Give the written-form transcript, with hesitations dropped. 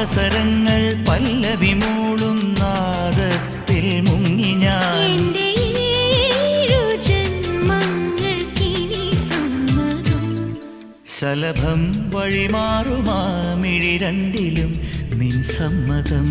പാദസരങ്ങൾ പല്ലവി മൂളും നാദത്തിൽ മുങ്ങി ഞാൻ. ശലഭം വഴിമാറുമാ മിഴി രണ്ടിലും നിൻ സമ്മതം.